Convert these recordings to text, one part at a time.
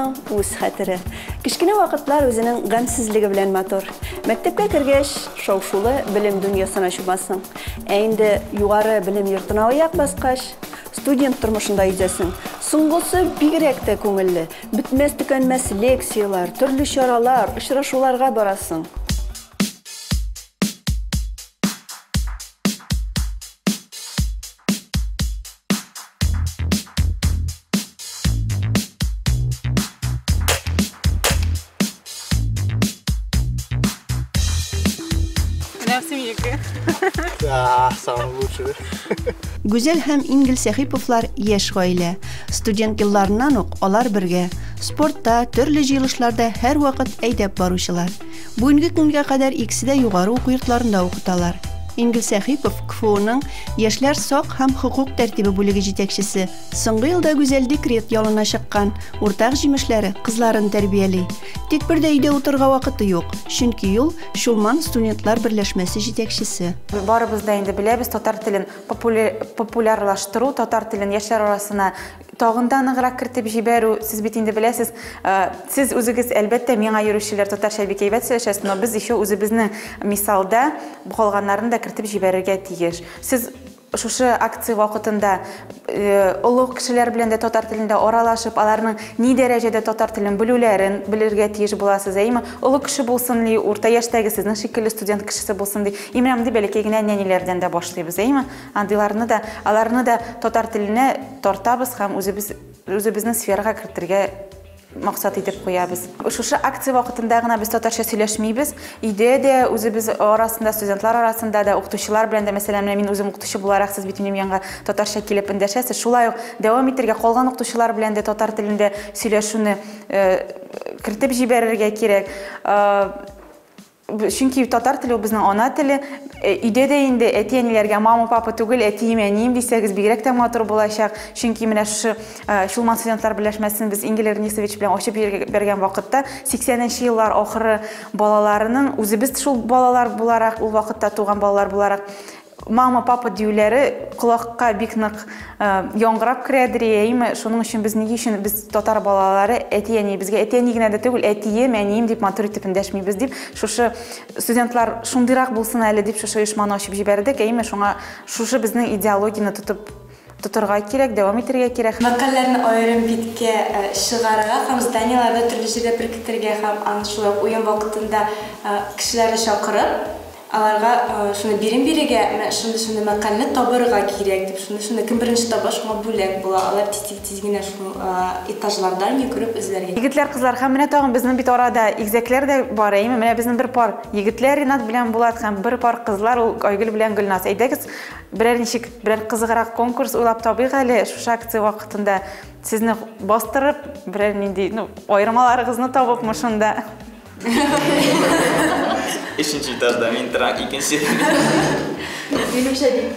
баланың үз хәтере. Кичкенә вакытлар үзенең гамьсезлеге белән матур. Мәктәпкә кергәч, шау-шулы белем дөньясына чумасың. Ә инде югары белем йортына аяк баскач, студент тормышында йөзәсең. Соңгысы бигрәк тә күңелле. Битмәс төкәнмәс лекциялар, төрле чаралар, очрашуларга барасың. Самый лучший. Гүзәл һәм Ингел Сәхиповлар яшь гаилә. Студент елларыннан ук алар бергә спортта, төрле җыелышларда һәр вакыт әйдәп баручылар. Бүгенге көнгә кадәр икесе дә югары уку йортларында укыталар. Ингел Сәхипов КФУның Яшьләр сак һәм хокук тәртибе бүлеге җитәкчесе. Соңгы елда Гүзәл декрет ялына чыккан, уртак җимешләре кызларын тәрбияли. Тик бер дә өйдә утырга вакыты юк, чөнки ул Шулман студентлар берләшмәсе җитәкчесе. Барыбыз да инде беләбез, татар телен популярлаштыру, татар телен яшьләр арасына тагын да ныграк кертеп җибәрү. Сез бит инде беләсез, сез үзегез әлбәттә миңа йөрүчеләр татарча бик әйбәт сөйләшәсез, но без еще үзебезнең мисалда калганнарын да кертеп җибәрергә тиеш. Сез шушы акция вакытында олуг кешеләр белән дә татар телендә аралашып, аларның ни дәрәҗәдә татар телен белүләрен белергә тиеш буласыз, әйме? Олуг кеше булсын ди, урта яшьтәге сезнең шикелле студент кешесе булсын ди. Именно бәләкәй генә нәниләрдән дә башлыйбыз, әйме? Андыйларны да, аларны да татар теленә тартабыз һәм үзебезнең сферага кертергә максат итеп куябыз. Шушы акция вакытында гына без татарча сөйләшмибез. Өйдә дә үзебез арасында, студентлар арасында да, укытучылар белән дә, мәсәлән, мин үзем укытучы буларак, сез бит минем янга татарча килеп эндәшәсез. Шулай ук дәвам итәргә, калган укытучылар белән дә татар телендә сөйләшүне кертеп җибәрергә кирәк. Чөнки татар теле безнең ана теле. Өйдә дә инде әти-әниләргә мама, папа түгел, әтием, әнием дисәгез, бигрәк тә матур булачак. Чөнки менә шушы Шулман студентлар берләшмәсен без Ингел Эрнистович белән ачып бергән вакытта 80нче еллар ахыры балаларының үзебез шул балалар буларак, ул вакытта туган балалар буларак мама, папа диюләре колакка бик нык яңгырап керәдер, әйме? Шуның өчен без нигә өчен без татар балалары әти-әни безгә әти-әни генә дә түгел, әтием, әнием дип матур итеп эндәшмибез дип, шушы студентлар шундыйрак булсын әле дип шушы оешманы ачып җибәрдек, әйме? Шуңа шушы безнең идеологияны тотырга кирәк, дәвам итәргә кирәк. Мәкаләләрне аерым биткә чыгарырга һәм зданияларда төрле җирдә беркетергә һәм аны шулай уен вакытында кешеләрне чакырып аларга шуны бирем-бирегә, шуны мәкаләне табырга кирәк дип, шуны кем беренче таба, шуңа бүләк була. Алар тиз генә шуны этажлардан йөгереп эзләргә. Егетләр, кызлар, һәм менә тагын безнең бит арада игезәкләр дә бар, әйме? Менә безнең бер пар егетләр Ринат белән Булат һәм бер пар кызлар, ул Айгөл белән Гөлназ. Әйдәгез, берәр кызыграк конкурс уйлап табыйк әле шушы акция вакытында. Сезне бастырып, берәр нинди, аермаларыгызны табып мошында. Ишенче этажда, мин торам икенче. Минемчә бик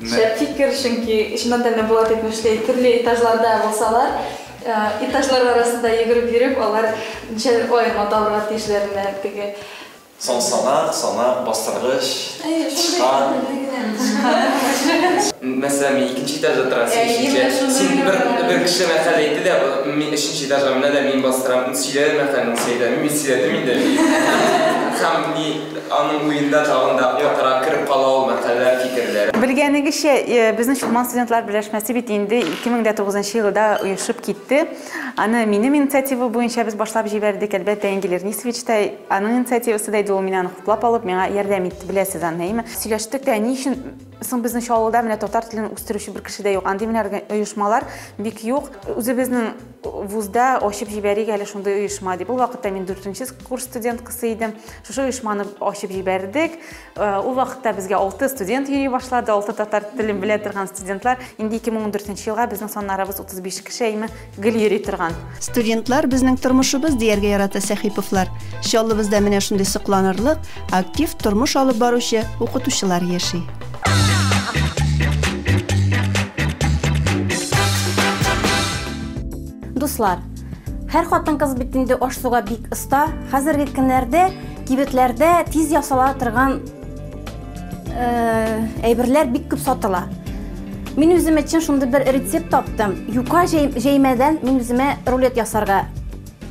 шәп фикер, чөнки ишеннән дә Булат әйтмешли, төрле этажларда булсалар, этажлар арасында йөгереп, алар ничә аерма табырга тиешләренә теге Сана, бастыргыч, шкан. Мәсәлән, мин икенче этажда торам, син бер кеше мәкалә әйтте дә, мин өченче этажга менә дә мин бастырам, сөйләдем мәкаләне сөйләдем, мин сөйләдем инде. Һәм аның уенда тагында катара кирип кала ул мәкаләләр, фикерләр. Белгәнегезчә, безнең Шулман студентлар берләшмәсе бит инде 2009 елда оешып китте. Аны минем инициатива буенча без башлап җибәрдек, әлбәттә Ингел Эрнистович та аның инициативасы да иде, ул мине хуплап алып, миңа ярдәм итте, беләсез аны, әйме? Сөйләштек тә, ни өчен соң безнең шавылда менә татар телен үстерүче бер кеше дә юк, андый менә оешмалар бик юк. Үзебезнең вузда ачып җибәрик әле шундый оешма дип. Ул вакытта мин 4нче курс студенткасы идем. Шушы оешманы ачып җибәрдек. Ул вакытта безгә 6 студент йөри башлады, 6 татар телен белә торган студентлар. Инде 2014 елга безнең саннарыбыз 35 кеше, әйме, гел йөри торган. Студентлар безнең тормышыбыз дияргә ярата Сәхиповлар. Чаллыбызда менә шундый сокланырлык, актив тормыш алып баручы укытучылар яши. Дуслар, һәр хатын-кыз бит инде аш-суга бик оста. Хәзерге көннәрдә кибетләрдә тиз ясала торган әйберләр бик күп сатыла. Мен үзем için шундай bir рецепт таптым. Юка җәймәдән мен үземә рулет ясарга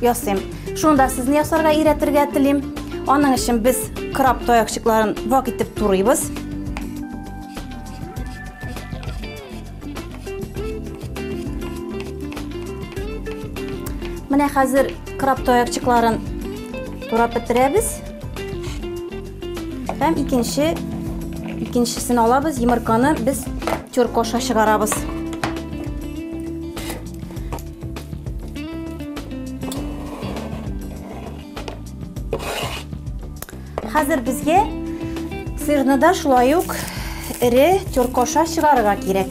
ясыйм. Шунда сезне ясарга өйрәтергә телим. Аның өчен без краб таякчыкларын вак итеп турыйбыз. Менә хәзер краб таякчыкларын турап бетерәбез. Һәм икенчесен алабыз, йомырканы без тёркоша чыгарабыз. Хәзер безгә сырны да шулай ук ире тёркоша чыгарырга кирәк.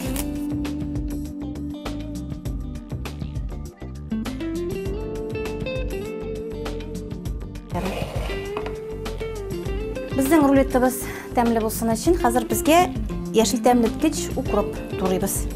Безнең рулетыбыз тәмле булсын өчен хәзер безгә яшел тәмлеткеч укроп турыйбыз.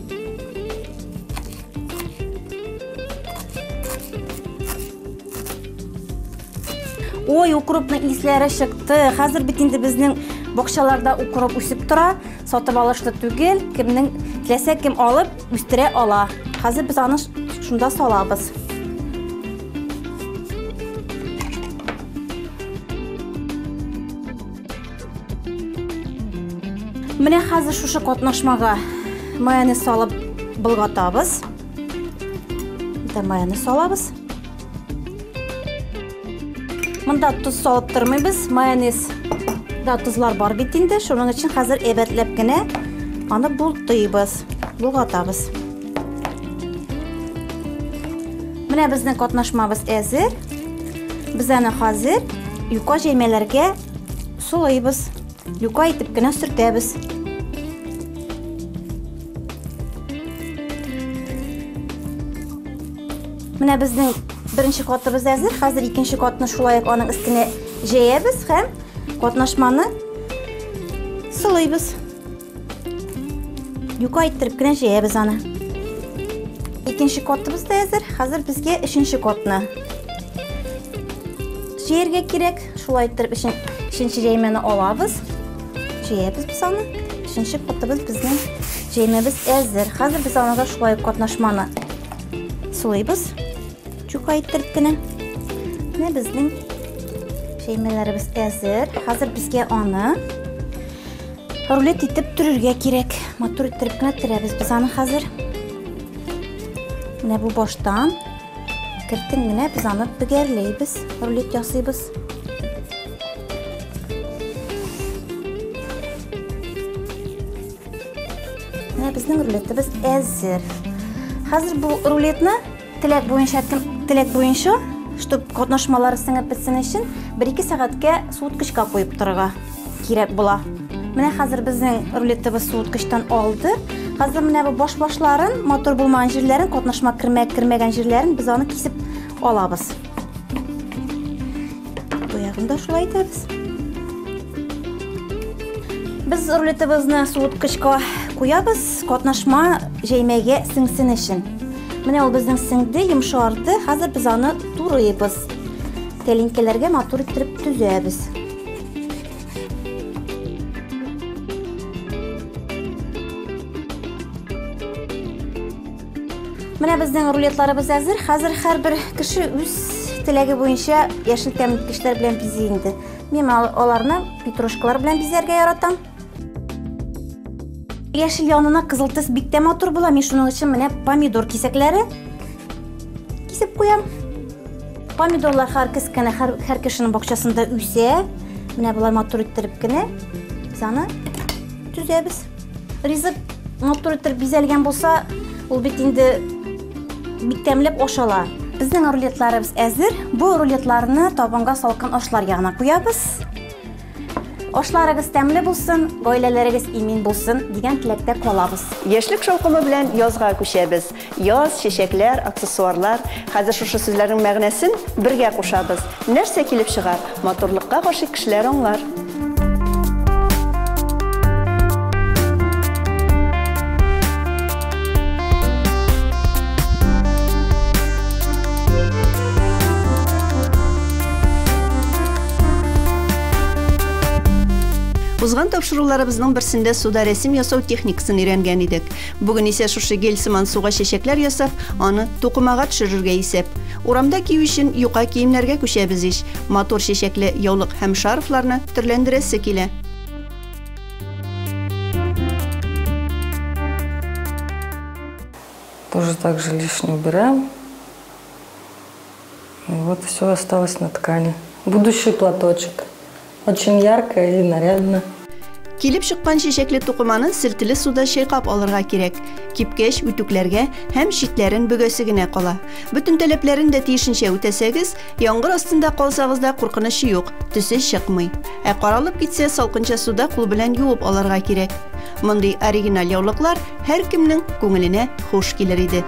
Ой, укропның исләре чыкты. Хәзер бит инде безнең бакчаларда укроп үсеп тора. Сатып алышлы түгел, кемнең теләсә кем алып үстерә ала. Хәзер без аны шунда салабыз. Менә хәзер шушы катнашмага майонез салып былгатабыз. Монда майонез салабыз. Монда туз салып тормыйбыз. Майонез да тузлар бар бит инде. Шуның өчен хәзер әбәтләп кенә аны бултыйбыз, былгатабыз. Менә безнең катнашмабыз әзер. Без аны хәзер юка җәймәләргә сулыйбыз. Юка итеп кенә сөртәбез. Менә безнең беренче катыбыз әзер. Хәзер икенче катны шулай ук аның өстенә җәябез һәм катнашманы сулыйбыз. Юка итеп кенә җәябез аны. Икенче катыбыз да әзер. Хәзер безгә өченче катны җәяргә кирәк. Шулай итеп өченче җәймәне алабыз. Җәябез без аны. Өченче катыбыз безнең җәймәбез әзер. Хәзер без аны шулай ук катнашманы сулыйбыз. Юка итеп кенә. Менә безнең җәймәләребез әзер. Хәзер безгә аны рулет итеп төрергә кирәк. Матур итеп кенә төрәбез без аны хәзер. Менә бу баштан кертен генә без аны бөгәрләйбез, рулет ясыйбыз. Менә безнең рулетыбыз әзер. Хәзер бу рулетны теләк буенча, чтобы катнашмалары сеңеп бетсен өчен 1-2 сәгатькә суыткычка куеп торырга кирәк була. Менә хәзер безнең рулетыбыз суыткычтан алды. Хәзер менә бу баш-башларын, мотор булмаган җирләрен, катнашма кирмәгән җирләрен без аны кисеп алабыз. Бу ягын да шулай итәбез. Без рулетыбызны суыткычка куябыз, катнашма җәймәгә сеңсен өчен. Менә ул безнең сеңде, йомшарды. Хәзер без аны турыйбыз. Тәлинкәләргә матур итеп төзәбез. Менә безнең рулетларыбыз әзер. Хәзер һәрбер кеше үз теләге буенча яшел тәмлекечләр белән бизей инде. Мин аларны петрушкалар белән бизәргә яратам. Яшел янына кызыл төс бик тә матур була. Мин шуның өчен менә помидор кисәкләре кисеп куям. Помидорлар һәр кешенең бакчасында үсә. Менә булар матур итеп кенә без аны төзәбез. Ризык матур итеп бизәлгән булса, ул бит инде бик тәмләп ашала. Безнең рулетларыбыз әзер. Бу рулетларны табынга салкын ашлар ягына куябыз. Ашларыгыз тәмле булсын, гаиләләрегез имин булсын дигән теләктә калабыз. Яшьлек шаукымы белән язга күчәбез. Яз, чәчәкләр, аксессуарлар. Хәзер шушы сүзләрнең мәгънәсен бергә кушабыз. Нәрсә килеп чыгар? Матурлыкка гашыйк кешеләр аңлар. Узган тапшыруларыбызның берсендә суда рәсем ясау техникасын өйрәнгән идек. Бүген исә шушы гель сыман суга чәчәкләр ясап, аны тукымага төшерергә исәп. Урамда кию өчен юка киемнәргә күчәбез ич. Мотор чәчәкле яулык һәм шарфларны төрләндерәсе килә. Тоже так же лишнее убираем. И вот все осталось на ткани. Будущий платочек. Очень ярко и нарядно. Килеп чыккан чәчәкле тукыманы силтеле суда чайкап алырга кирәк. Кипкәч үтүкләргә һәм читләрен бөгәсе генә кала. Бүтән таләпләрен дә тиешенчә үтәсәгез, яңгыр астында калсагыз да куркыныч юк, төсе чыкмый. Ә каралып китсә, салкынча суда кул белән юып алырга кирәк. Мондый оригинал яулыклар һәркемнең күңеленә хуш килер иде.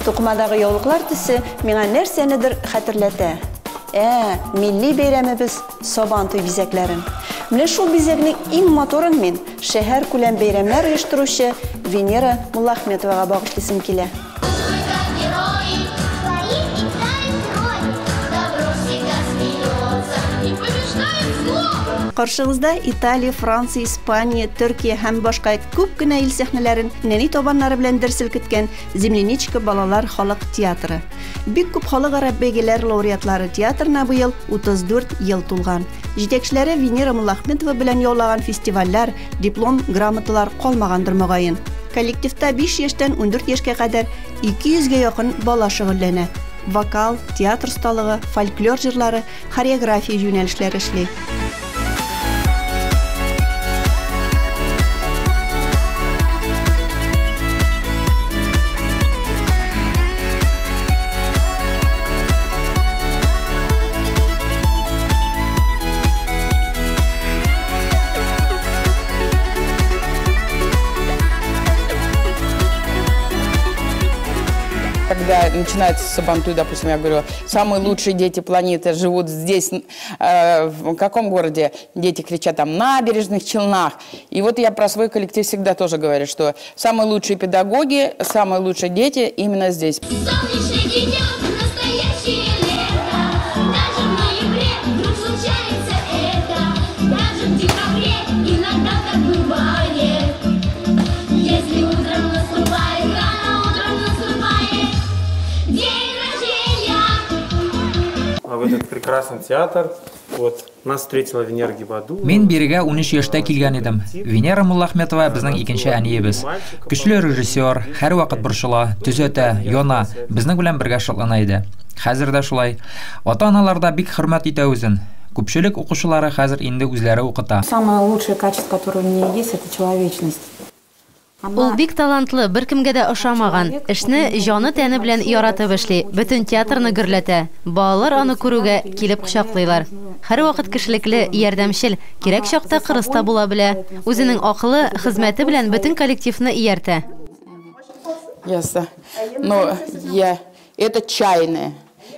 Тукмадагы яулыклар төсе миңа нәрсәнедер хәтерләтә. Милли бәйрәмебез Сабантуй бизәкләрен. Менә шул бизәкнең иң моторын мин шәһәр күләм бәйрәмнәр оештыручы Венера Муллахметовага багышлыйсым килә. Каршыгызда Италия, Франция, Испания, Төркия һәм башка күп кенә ил сәхнәләрен нәни табаннары белән дерселкеткән Земляничка балалар халык театры. Бик күп халыкара бәйгеләр лауреатлары театрына быел 34 ел тулган. Җитәкчеләре Венера Муллахметова белән яулаган фестивальләр, диплом, грамоталар калмагандыр мөгаен. Коллективта 5 яшьтән 14 яшькә кадәр 200-гә якын бала шөгыльләнә. Вокал, театр осталыгы, фольклор җырлары, хореография юнәлешләре эшли. Когда начинается Сабантуй, допустим, я говорю, самые лучшие дети планеты живут здесь, в каком городе? Дети кричат там, набережных Челнах. И вот я про свой коллектив всегда тоже говорю, что самые лучшие педагоги, самые лучшие дети именно здесь. В этот прекрасный театр нас встретила Венера Гибаду. Мен бирегә 13 яшьтә килгән идем. Венера Муллахметова безнең икенче әниебез. Көчле режиссер, һәр вакыт борчыла, төзәтә, яна, безнең белән бергә шатлана иде. Хәзер дә шулай. Ата-аналар да бик хөрмәт итә үзен. Күпчелек укучылары хәзер инде үзләре укыта. Самое лучшее качество, которое у меня есть, это человечность. Ул бик талантлы, беркемгә дә ошамаган. Эшне җаны тәне белән яратып эшли, бөтен театрны гөрләтә. Балалар аны күрүгә килеп кочаклыйлар. Һәр вакыт кешелекле, ярдәмчел, кирәк чакта кырыста була белә. Үзенең акылы, хезмәте белән бөтен коллективны ияртә. Ясно. Но это чайная.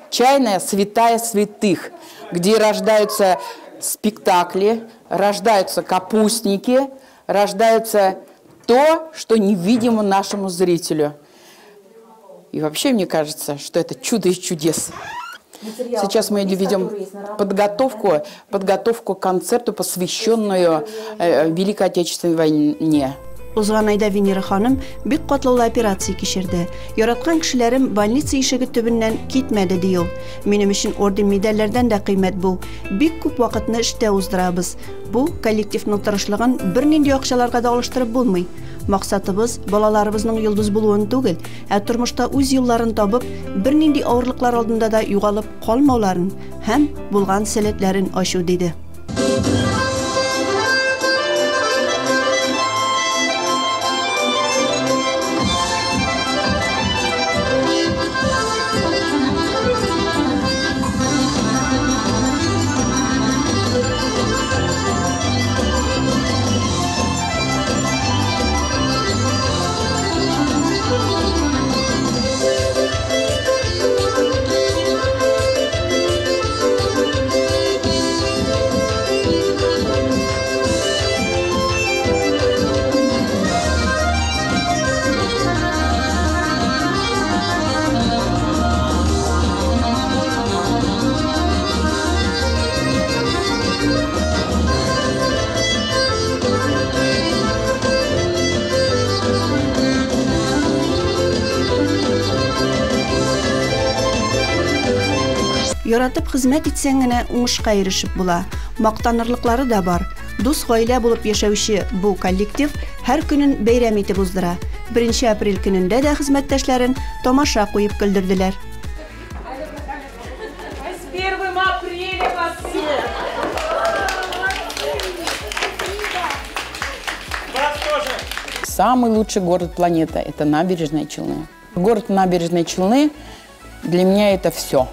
Чайная святая святых, где рождаются спектакли, рождаются капустники, рождаются то, что невидимо нашему зрителю. И вообще, мне кажется, что это чудо из чудес. Сейчас мы ведем подготовку к концерту, посвященную Великой Отечественной войне. Узган айда Венера ханым бик катлаулы операция кичерде. Яраткан кешеләрем больница ишеге төбеннән китмәде ди ул. Минем өчен орден медальләрдән дә кыйммәт бу. Бик күп вакытны эштә уздырабыз. Бу коллективның тырышлыгын бернинди акчаларга да алыштырып булмый. Максатыбыз балаларыбызның йолдыз булуын түгел, ә тормышта үз юлларын табып, бернинди авырлыклар алдында да югалып калмауларын һәм булган сәләтләрен ачу диде. Яратып хезмәт итсәң генә уңышка ирешеп була. Мактанырлыклары да бар. Дус гаилә булып яшәүче бу коллектив һәр көнен бәйрәм итеп уздыра. 1 апрель көнендә дә хезмәттәшләрен тамаша куеп көлдерделәр. С 1 апреля вас всех! Самый лучший город планеты – это Набережные Челны. Город Набережные Челны для меня это все.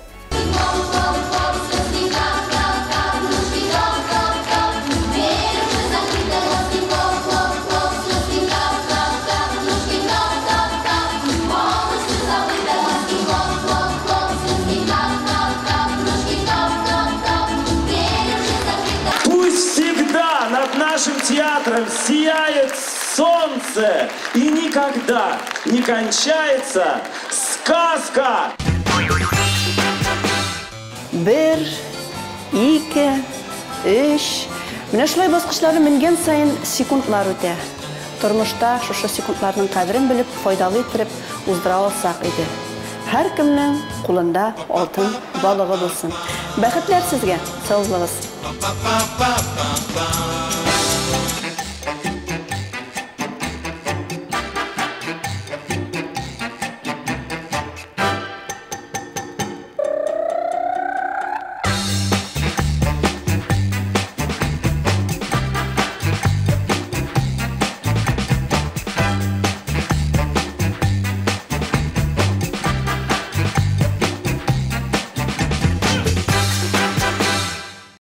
Пусть всегда над нашим театром сияет солнце и никогда не кончается сказка! 1, 2, 3. Менә шулай баскычлары менгән сайын секундлар үтә. Тормышта шушы секундларның кадерен белеп, файдалы итеп уздыра алсак иде. Һәр кемнең кулында алтын балыгы булсын. Бәхетләр сезгә. Сау булыгыз.